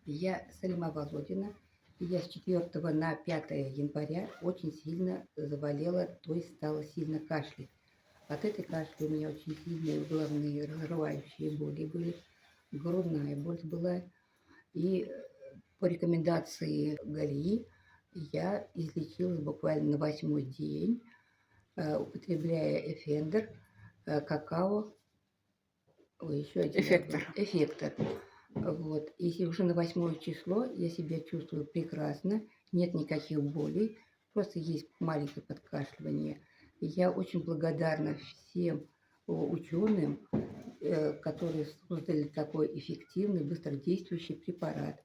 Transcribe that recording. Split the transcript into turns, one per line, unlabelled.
Я Салима Володина. И я с 4 на 5 января очень сильно заболела, то есть стала сильно кашлять. От этой кашля у меня очень сильные головные разрывающие боли были, грудная боль была. И по рекомендации Галии я излечилась буквально на 8-й день, употребляя эфендер, какао, ой, еще один забыла,
Эффектор.
эффектор. Вот. И уже на 8 число я себя чувствую прекрасно, нет никаких болей, просто есть маленькое подкашливание. И я очень благодарна всем ученым, которые создали такой эффективный, быстродействующий препарат.